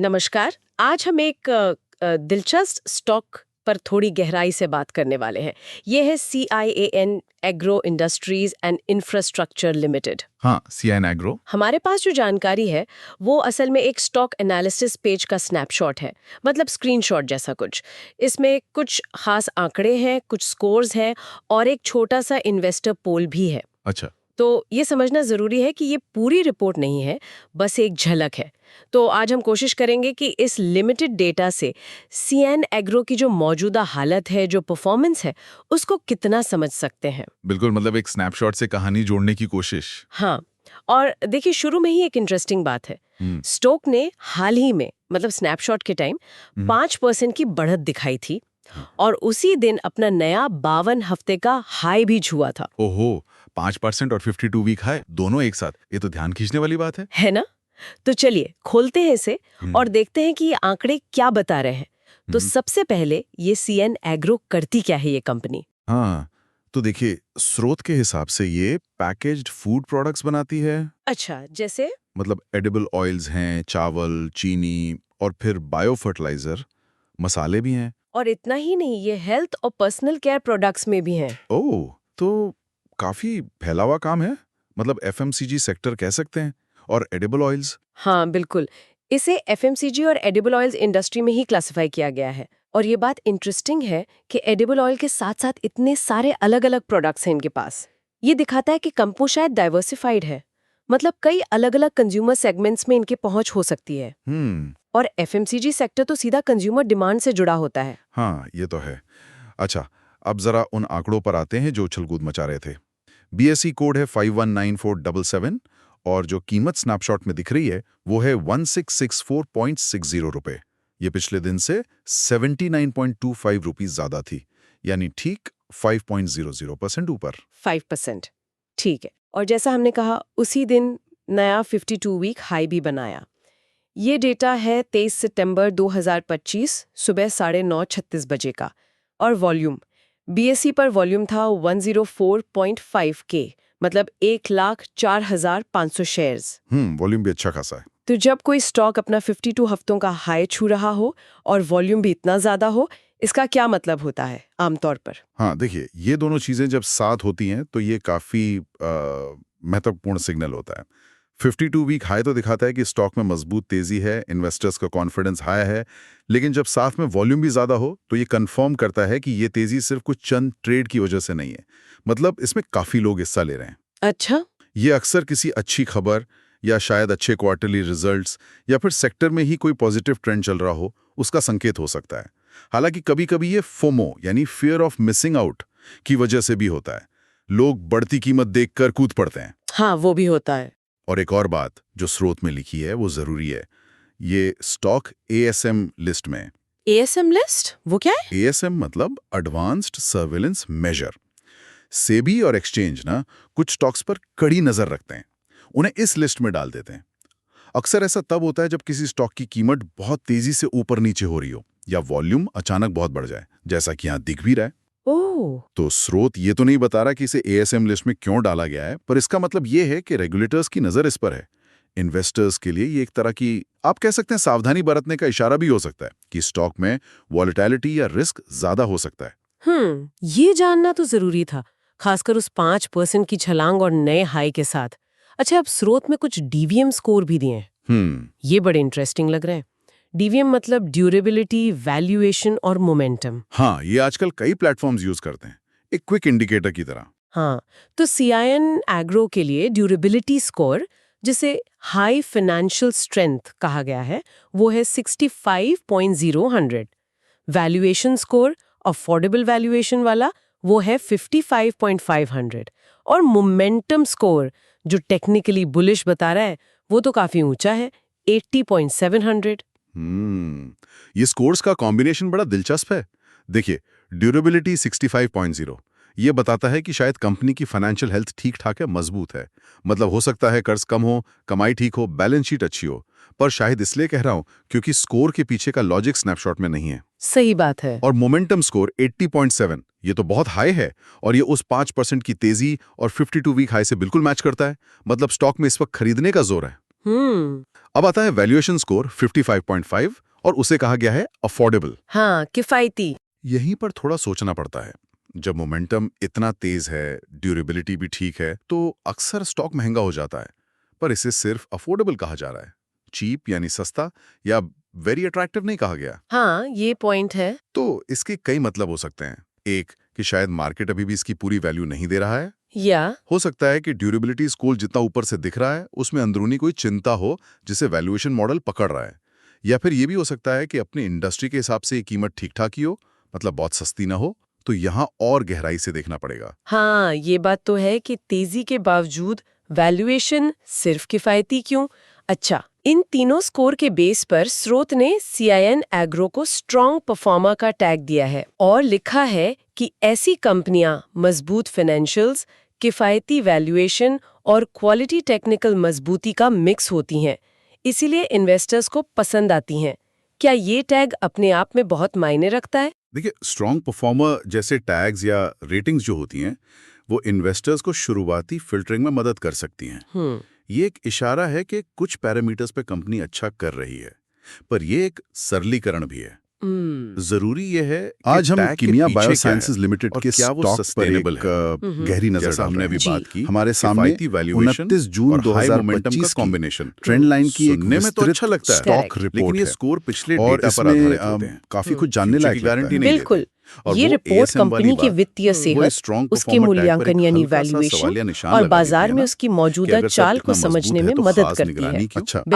नमस्कार। आज हम एक दिलचस्प स्टॉक पर थोड़ी गहराई से बात करने वाले हैं। ये है CIAN agro industries and infrastructure limited. हाँ, CIAN एग्रो। हमारे पास जो जानकारी है वो असल में एक स्टॉक एनालिसिस पेज का स्नैपशॉट है, मतलब स्क्रीनशॉट जैसा कुछ। इसमें कुछ खास आंकड़े हैं, कुछ स्कोर्स हैं और एक छोटा सा इन्वेस्टर पोल भी है। अच्छा। तो ये समझना ज़रूरी है कि ये पूरी रिपोर्ट नहीं है, बस एक झलक है। तो आज हम कोशिश करेंगे कि इस लिमिटेड डेटा से CIAN एग्रो की जो मौजूदा हालत है, जो परफॉर्मेंस है, उसको कितना समझ सकते हैं। बिल्कुल, मतलब एक स्नैपशॉट से कहानी जोड़ने की कोशिश। हाँ, और देखिए शुरू में ही एक इंटरेस्टिंग बात है। हम्म। स्टॉक ने हाल ही में, मतलब स्नैपशॉट के टाइम 5% की बढ़त दिखाई थी और उसी दिन अपना नया 52 हफ्ते का हाई भी छुआ था। ओहो, 5% और 52 वीक हाई दोनों एक साथ, ये तो ध्यान खींचने वाली बात है ना? तो चलिए खोलते हैं इसे और देखते हैं कि ये आंकड़े क्या बता रहे हैं। तो सबसे पहले ये CIAN एग्रो करती क्या है ये कंपनी? हाँ, तो देखिए, स्रोत के हिसाब से ये पैकेज्ड फूड प्रोडक्ट्स बनाती है। अच्छा, जैसे? मतलब एडिबल ऑयल्स हैं, चावल, चीनी और फिर बायो फर्टिलाइजर, मसाले भी हैं। और इतना ही नहीं, ये हेल्थ और पर्सनल केयर प्रोडक्ट्स में भी हैं। ओह, तो काफी फैला हुआ काम है। मतलब FMCG सेक्टर कह सकते हैं। और एडिबल ऑयल्स। हाँ, बिल्कुल। इसे FMCG और एडिबल ऑयल्स इंडस्ट्री में ही क्लासिफाई किया गया है। और ये बात इंटरेस्टिंग है कि एडिबल ऑयल के साथ-साथ इतने सारे अलग-अलग प्रोडक्ट्स हैं इनके पास। ये दिखाता है कि कंपनी शायद डाइवर्सिफाइड है। मतलब कई अलग-अलग कंज्यूमर सेगमेंट्स में इनकी पहुंच हो सकती है। और FMCG सेक्टर तो सीधा कंज्यूमर डिमांड से जुड़ा होता है। हाँ, ये तो है। अच्छा, अब जरा उन आंकड़ों पर आते हैं जो उछल-कूद मचा रहे थे। BSE कोड है 519477 और जो कीमत स्नैपशॉट में दिख रही है वो है 1664.60 रुपए। ये पिछले दिन से 79.25 रुपीस ज्यादा थी, यानी ठीक 5.00% ऊपर। 5%। ठीक है। और जैसा हमने कहा उसी दिन नया 52 वीक हाई भी बनाया। ये डेटा है 23 सितंबर 2025 सुबह 9:36 बजे का। और वॉल्यूम BSE पर वॉल्यूम था 104.5 के, मतलब 1,04,500 शेयर्स। वॉल्यूम भी अच्छा खासा है। तो जब कोई स्टॉक अपना 52 हफ्तों का हाई छू रहा हो और वॉल्यूम भी इतना ज्यादा हो, इसका क्या मतलब होता है आमतौर पर? हाँ, देखिए, ये दोनों चीजें जब साथ होती हैं तो ये काफी महत्वपूर्ण सिग्नल होता है। 52 वीक हाई तो दिखाता है कि स्टॉक में मजबूत तेजी है, इन्वेस्टर्स का कॉन्फिडेंस हाई है, लेकिन जब साथ में वॉल्यूम भी ज्यादा हो तो ये कंफर्म करता है कि ये तेजी सिर्फ कुछ चंद ट्रेड की वजह से नहीं है। मतलब इसमें काफी लोग हिस्सा ले रहे हैं। अच्छा। ये अक्सर किसी अच्छी खबर या शायद अच्छे क्वार्टरली रिजल्ट्स या फिर सेक्टर में ही कोई पॉजिटिव ट्रेंड चल रहा हो, उसका संकेत हो सकता है। हालांकि कभी-कभी ये फोमो यानी फियर ऑफ मिसिंग आउट की वजह से भी होता है। लोग बढ़ती कीमत देखकर कूद पड़ते हैं। हाँ, वो भी होता है। और एक और बात जो स्रोत में लिखी है वो जरूरी है। ये स्टॉक ASM लिस्ट में। ASM लिस्ट वो क्या है? ASM मतलब एडवांस्ड सर्विलेंस मेजर। सेबी और एक्सचेंज ना कुछ स्टॉक्स पर कड़ी नजर रखते हैं, उन्हें इस लिस्ट में डाल देते हैं। अक्सर ऐसा तब होता है जब किसी स्टॉक की कीमत बहुत तेजी से ऊपर नीचे हो रही हो या वॉल्यूम अचानक बहुत बढ़ जाए, जैसा कि यहाँ दिख भी रहा है। ओह। तो स्रोत ये तो नहीं बता रहा कि इसे ASM लिस्ट में क्यों डाला गया है, पर इसका मतलब ये है कि रेगुलेटर्स की नजर इस पर है। इन्वेस्टर्स के लिए ये एक तरह की, आप कह सकते हैं, सावधानी बरतने का इशारा भी हो सकता है कि स्टॉक में वॉलेटिलिटी या रिस्क ज्यादा हो सकता है। ये जानना तो जरूरी था, खासकर उस 5% की छलांग और नए हाई के साथ। अच्छा, अब स्रोत में कुछ DVM स्कोर भी दिए हैं। ये बड़े इंटरेस्टिंग लग रहे हैं। DVM मतलब ड्यूरेबिलिटी, वैल्यूएशन और मोमेंटम। हाँ, ये आजकल कई प्लेटफॉर्म्स यूज करते हैं, एक क्विक इंडिकेटर की तरह। हाँ, तो CIAN एग्रो के लिए ड्यूरेबिलिटी स्कोर, जिसे हाई फाइनेंशियल स्ट्रेंथ कहा गया है, वो है 65.0 वैल्यूएशन स्कोर, अफोर्डेबल वैल्यूएशन वाला, वो है 55.5 और मोमेंटम स्कोर जो टेक्निकली बुलिश बता रहा है, वो तो काफी ऊंचा है, 80.7। ये स्कोर्स का कॉम्बिनेशन बड़ा दिलचस्प है। देखिए, ड्यूरेबिलिटी 65.0 ये बताता है कि शायद कंपनी की फाइनेंशियल हेल्थ ठीक ठाक है, मजबूत है। मतलब हो सकता है कर्ज कम हो, कमाई ठीक हो, बैलेंस शीट अच्छी हो। पर शायद इसलिए कह रहा हूं क्योंकि स्कोर के पीछे का लॉजिक स्नैपशॉट में नहीं है। सही बात है। और मोमेंटम स्कोर 80.7 ये तो बहुत हाई है, और ये उस 5% की तेजी और 52 वीक हाई से बिल्कुल मैच करता है। मतलब स्टॉक में इस वक्त खरीदने का जोर है। अब आता है वैल्यूएशन स्कोर 55.5 और उसे कहा गया है अफोर्डेबल। हाँ, किफायती। यहीं पर थोड़ा सोचना पड़ता है। जब मोमेंटम इतना तेज है, ड्यूरेबिलिटी भी ठीक है, तो अक्सर स्टॉक महंगा हो जाता है, पर इसे सिर्फ अफोर्डेबल कहा जा रहा है। चीप यानी सस्ता या वेरी अट्रैक्टिव नहीं कहा गया। हाँ, ये पॉइंट है। तो इसके कई मतलब हो सकते हैं। एक कि शायद मार्केट अभी भी इसकी पूरी वैल्यू नहीं दे रहा है, या हो सकता है कि ड्यूरेबिलिटी स्कोर जितना ऊपर से दिख रहा है उसमें अंदरूनी कोई चिंता हो जिसे वैल्यूएशन मॉडल पकड़ रहा है, या फिर ये भी हो सकता है कि अपनी इंडस्ट्री के हिसाब से ये कीमत ठीक ठाक ही हो, मतलब बहुत सस्ती ना हो। तो यहाँ और गहराई से देखना पड़ेगा। हाँ, ये बात तो है कि तेजी के बावजूद वैल्यूएशन सिर्फ किफायती क्यों? अच्छा, इन तीनों स्कोर के बेस पर स्रोत ने CIN एग्रो को स्ट्रॉन्ग परफॉर्मर का टैग दिया है और लिखा है कि ऐसी कंपनियां मजबूत फाइनेंशियल्स, किफायती वैल्यूएशन और क्वालिटी टेक्निकल मजबूती का मिक्स होती हैं, इसीलिए इन्वेस्टर्स को पसंद आती हैं। क्या ये टैग अपने आप में बहुत मायने रखता है? देखिए, स्ट्रॉन्ग परफॉर्मर जैसे टैग्स या रेटिंग्स जो होती हैं वो इन्वेस्टर्स को शुरुआती फिल्टरिंग में मदद कर सकती हैं। ये एक इशारा है कि कुछ पैरामीटर्स पे कंपनी अच्छा कर रही है, पर ये एक सरलीकरण भी है। जरूरी ये है आज हम कीमिया बायोसाइंसेज लिमिटेड के स्टॉक पर एक गहरी नजर हमने भी बात की। हमारे सामने 29 जून 2025 का कॉम्बिनेशन ट्रेंड लाइन की सुनने में तो अच्छा लगता है स्टॉक रिपोर्ट, लेकिन ये स्कोर पिछले डेटा पर आधारित होते हैं। काफी कुछ जानने लायक गारंटी नहीं बिल्कुल। ये रिपोर्ट कंपनी की वित्तीय सेहत, उसके मूल्यांकन यानी वैल्यूएशन और बाजार में उसकी मौजूदा चाल को समझने में मदद करती है।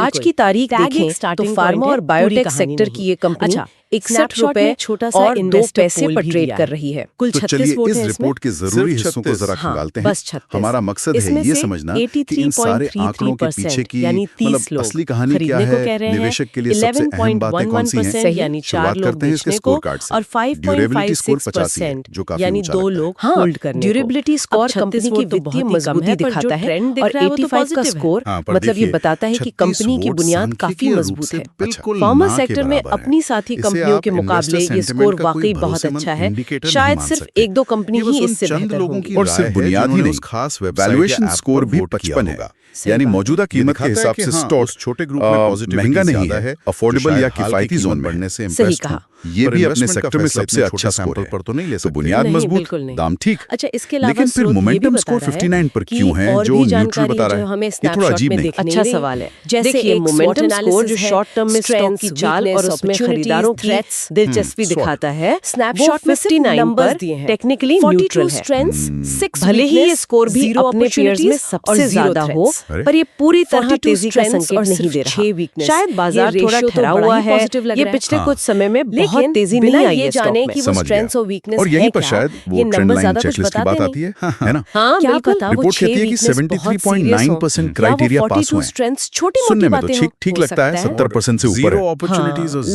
आज की तारीख देखें तो फार्मा और बायोटेक सेक्टर की ये कंपनी 61 रुपए छोटा सा और 2 पैसे पर ट्रेड कर रही है। कुल 36 वोट हैं इस रिपोर्ट के जरूरी हिस्सों को जरा खंगालते हैं। हमारा मकसद है ये समझना कि इन सारे आंकड़ों के पीछे की मतलब असली कहानी क्या है, निवेशक के लिए सबसे अहम बातें कौन सी हैं। यानी 4 शुरुआत लोग करते हैं इसके स्कोर कार्ड से। और 5.56% जो काफी यानी ऊंचा 2 लगता है। लोग होल्ड करने को। ड्यूरेबिलिटी स्कोर कंपनी की वित्तीय मजबूती दिखाता है और 85 का स्कोर मतलब ये बताता है कि कंपनी की बुनियाद काफी मजबूत है। फार्मा सेक्टर में अपनी साथी कंपनियों के मुकाबले ये स्कोर वाकई बहुत अच्छा है। शायद सिर्फ 1-2 कंपनी ही इससे बेहतर होंगी। और सिर्फ बुनियाद ही नहीं, खास वैल्यूएशन स्कोर भी 55 है, यानी मौजूदा कीमत के हिसाब से स्टॉक छोटे ग्रुप में पॉजिटिव महंगा नहीं है, अफोर्डेबल या किफायती जोन बढ़ने से सही कहा। ये भी अपने सेक्टर में सबसे अच्छा स्कोर है, पर तो नहीं ले सकते। बुनियाद मजबूत, दाम ठीक। अच्छा, इसके अलावा लेकिन फिर मोमेंटम स्कोर 59 पर क्यों है जो न्यूट्रल बता रहा है? ये थोड़ा अजीब नहीं? अच्छा सवाल है। जैसे ये मोमेंटम स्कोर जो शॉर्ट टर्म में स्टॉक की चाल और उसमें खरीदारों की दिलचस्पी दिखाता है, स्नैपशॉट में 59 पर टेक्निकली न्यूट्रल है। भले ही ये स्कोर भी अपने पेयर्स में सबसे ज्यादा हो, पर ये पूरी तरह तेजी का संकेत नहीं दे रहा। शायद बाजार थोड़ा ठहरा हुआ है, ये पिछले कुछ समय में बहुत तेजी नहीं आई है स्टॉक में। कि वो स्ट्रेंथ्स और वीकनेस और यहीं पर शायद वो ट्रेंड लाइन चेकलिस्ट की बात आती है, है ना? हाँ, क्या पता वो रिपोर्ट कहती है कि 73.9% क्राइटेरिया पास हुए हैं। सुनने में तो ठीक लगता है, 70% से ऊपर है।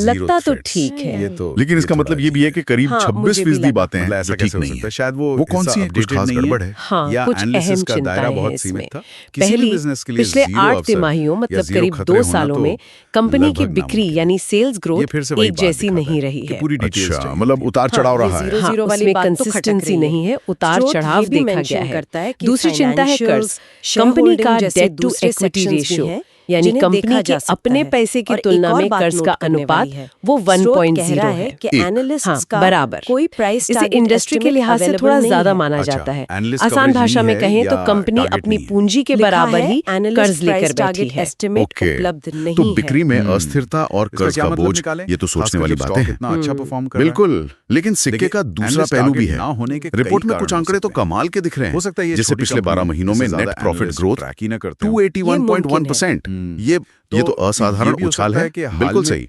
लगता तो ठीक है, लेकिन इसका मतलब ये भी है कि करीब 26% बातें हैं जो ठीक नहीं है। शायद वो कौन सी है, कुछ खास गड़बड़ है या एनालिसिस का दायरा बहुत सीमित था। पहली, पिछले 8 तिमाहियों मतलब करीब 2 सालों में कंपनी की बिक्री यानी सेल्स ग्रोथ एक जैसी नहीं रही है। अच्छा, मतलब उतार चढ़ाव रहा है। हाँ, उसमें कंसिस्टेंसी नहीं है, उतार चढ़ाव देखा गया है। दूसरी चिंता है कर्ज। कंपनी का डेट टू इक्विटी रेशियो यानी कंपनी के अपने पैसे की तुलना में कर्ज का अनुपात वो 1.0 है कि एनालिस्ट्स का बराबर। कोई प्राइस इसे इंडस्ट्री के लिहाज से थोड़ा ज्यादा माना जाता है। आसान भाषा में कहें तो कंपनी अपनी पूंजी के बराबर ही कर्ज लेकर बैठी है। उपलब्ध नहीं तो बिक्री में अस्थिरता और कर्ज का बोझ, ये तो सोचने वाली बातें हैं। बिल्कुल, लेकिन सिक्के का दूसरा पहलू भी है। रिपोर्ट में कुछ आंकड़े तो कमाल के दिख रहे हैं, जैसे पिछले 12 महीनों में नेट प्रॉफिट ग्रोथ 281.1%। ये तो असाधारण उछाल है। बिल्कुल सही।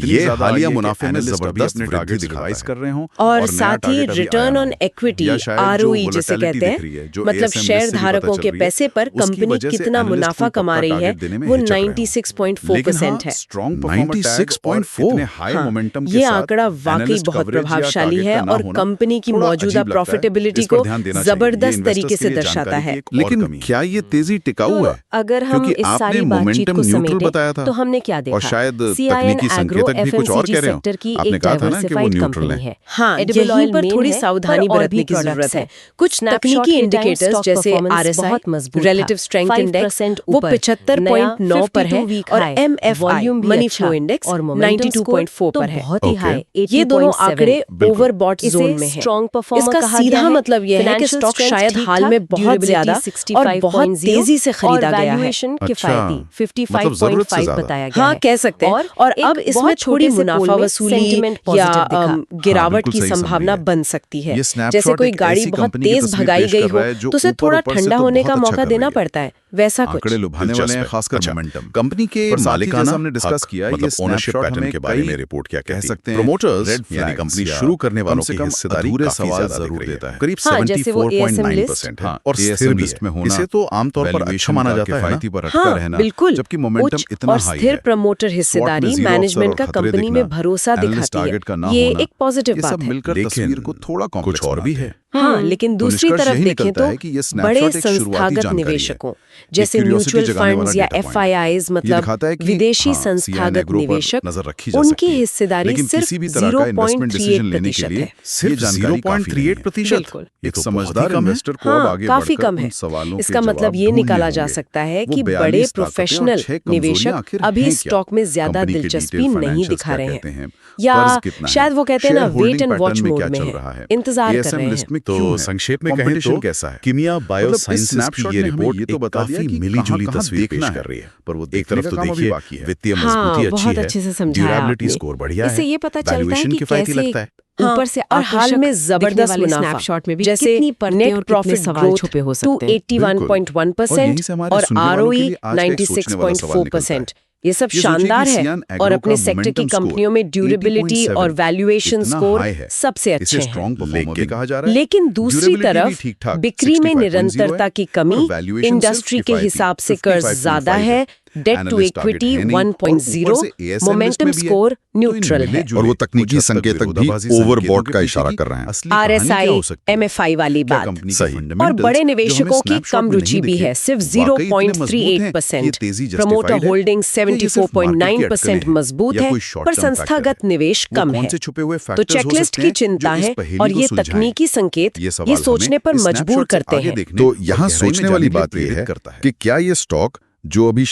ये हालिया मुनाफे में जबरदस्त वृद्धि दिखाई कर रहे हों और साथ ही रिटर्न ऑन इक्विटी ROE जिसे कहते हैं, मतलब शेयर धारकों के पैसे पर कंपनी कितना मुनाफा कमा रही है, वो 96.4% है। 96.4। ये आंकड़ा वाकई बहुत प्रभावशाली है और कंपनी की मौजूदा प्रॉफिटेबिलिटी को जबरदस्त तरीके से दर्शाता है। लेकिन क्या ये तेजी टिकाऊ है? अगर हम इस सारी बातचीत को समेटें न्यूट्रल बताया था तो हमने क्या देखा? और शायद CIN तकनीकी एग्रो संकेतक भी कुछ और कह रहे हो। सेक्टर की आपने एक कहा था ना कि वो डाइवर्सिफाइड न्यूट्रल कंपनी है। है। हाँ, Edible यहीं oil पर main थोड़ी है, सावधानी पर और बरतने भी की जरूरत products है। हैं। कुछ तकनीकी इंडिकेटर्स जैसे RSI, रिलेटिव स्ट्रेंथ इंडेक्स, वो 75.9 पर है और MFI, मनी फ्लो इंडेक्स, और 92.4 पर है। बहुत ही Okay. हाई, ये दोनों आंकड़े बिल्कुल। ओवरबॉट जोन में हैं। स्ट्रॉन्ग परफॉर्मर इसका कहा गया सीधा है। मतलब यह है कि Financial स्टॉक strength शायद ठीक हाल ठाक, में बहुत durability ज्यादा और 65.0 बहुत तेजी से खरीदा और गया है। valuation किफायती मतलब जरूरत से 55.5 ज्यादा। बताया गया हाँ, है। कह सकते हैं। और एक अब इसमें बहुत थोड़ी छोटे से मुनाफा पोल में वसूली sentiment या positive दिखा। गिरावट बिल्कुल की सही समझ संभावना गए। बन सकती है। ये snapshot जैसे कोई एक गाड़ी ऐसी बहुत कंपनी की तेज तस्वीर भगाई पेश गई कर हो रहा है जो तो उसे ऊपर थोड़ा ऊपर से ठंडा तो होने बहुत का अच्छा मौका कर देना रही है। पड़ता है, वैसा कुछ। आंकड़े लुभाने वाले हैं, खासकर मोमेंटम कंपनी के पर मालिकाना मालिकाना हमने डिस्कस हक, किया। मतलब ये ownership snapshot pattern हमें के बारे कई में रिपोर्ट क्या कह कहती सकते हैं प्रोमोटर्स रेड यानी फ्लैग्स कंपनी या शुरू करने वालों कम से की कम हिस्सेदारी अधूरे काफी सवाल ज्यादा जरूर दिख रही देता है। करीब हाँ, जैसे वो ASM 74.9% है हाँ, और ASM स्थिर भी लिस्ट में होना, इसे तो आमतौर पर अच्छा माना जाता है ना। पर अटका हाँ, रहना, बिल्कुल। जबकि मोमेंटम उच्च इतना और हाई स्थिर है। प्रमोटर हिस्सेदारी मैनेजमेंट का कंपनी में भरोसा दिखाती है। ये एक पॉजिटिव बात है। मिलकर तस्वीर को थोड़ा कुछ और भी है। हाँ, लेकिन दूसरी निष्कर्ष तरफ यही देखें निकलता तो है कि ये snapshot बड़े एक शुरुआती संस्थागत जानकारी है। निवेशकों जैसे curiosity म्यूचुअल जगाने वाला फंड्स या data point। FIIs, ये मतलब दिखाता है कि विदेशी हाँ, संस्थागत CIN Agro पर निवेशक, नजर रखी जा उनकी सकती है। हिस्सेदारी लेकिन सिर्फ किसी भी तरह का investment decision लेने के 0.38% लिए है। ये जानकारी काफी नहीं है। 0.38%। बिल्कुल। ये एक तो समझदार बहुत ही कम है। इन्वेस्टर को अब हाँ, आगे काफी बढ़कर कम है। उन सवालों के इसका मतलब जवाब ये ढूंढने निकाला जा होंगे। सकता है वो कि 42 बड़े ताकतें और प्रोफेशनल 6 कमजोरियां निवेशक आखिर अभी हैं क्या? स्टॉक में ज्यादा कंपनी के दिलचस्पी detailed नहीं financials दिखा क्या रहे कहते हैं, हैं? या कर्ज कितना है? शायद वो कहते हैं ना Shareholding weight and pattern watch में मोड क्या में चल है, रहा है? इंतजार कर ASM रहे हैं। लिस्ट में तो क्यों है? संक्षेप में कहें Competition तो कैसा है? कीमिया मतलब बायोसाइंसेस इस snapshot की ये ने हमें रिपोर्ट ये तो एक बता दिया काफी कि मिलीजुली कहाँ-कहाँ तस्वीर देखना पेश है, कर रही है। पर वो एक देखने तरफ का तो काम अभी देखिए बाकी है। वित्तीय हाँ, मजबूती अच्छी बहुत है, अच्छे से समझाया ड्यूरेबिलिटी आपने। स्कोर बढ़िया इससे है, ये पता चलता है वैल्यूएशन कि किफायती कैसे लगता है। ऊपर से और हाल में जबरदस्त मुनाफा स्नैपशॉट में भी जैसे कितनी परतें नेट और कितने प्रॉफिट सवाल ग्रोथ छुपे हो सकते हैं। 281.1% और और यहीं से हमारे सुनने वालों के लिए ROE आज का एक सोचने वाला सवाल निकलता है। 96.4%। ये सब ये सोचिए शानदार कि है CIN Agro और का अपने सेक्टर की momentum score कंपनियों में ड्यूरेबिलिटी 80.7 और वैल्यूएशन इतना स्कोर high है। सबसे इसे अच्छे हैं। strong performer भी कहा जा रहा है। लेकिन दूसरी Durability भी तरफ ठीक-ठाक, बिक्री में 65.0 निरंतरता है, की और कमी, valuation इंडस्ट्री सिर्फ के किफायती, हिसाब से कर्ज 55.5 ज्यादा है, debt to Analyst target equity है नहीं, और ऊपर 1.0, से ASM लिस्ट मोमेंटम में भी है। स्कोर तो इन न्यूट्रल है। मिले-जुले और वो तकनीकी कुछ हद तक संकेतक भी विरोधाभासी संकेतों overbought के का पीछे इशारा की कर रहे हैं। असली कहानी क्या RSI, हो सकती है? MFI वाली क्या बात। कंपनी के सही। fundamentals और बड़े जो हमें निवेशकों की snapshot कम में रुचि नहीं भी दिखे, है, सिर्फ वाकई इतने मजबूत हैं कि ये 0.38%। तेजी प्रमोटर justified है, होल्डिंग या ये सिर्फ market की 74.9% अटकलें हैं, मजबूत या है, कोई short पर term factor संस्थागत है? निवेश वो कम कौन है। से छुपे हुए तो factors हो चेकलिस्ट सकते की हैं चिंता जो इस है पहेली और को ये सुलझाएं? तकनीकी संकेत ये सवाल ये सोचने पर हमें इस मजबूर snapshot से करते आगे हैं। देखने तो और यहाँ गहराई में सोचने वाली जानने के लिए बात यह प्रेरित है करता है। कि क्या ये स्टॉक जो अभी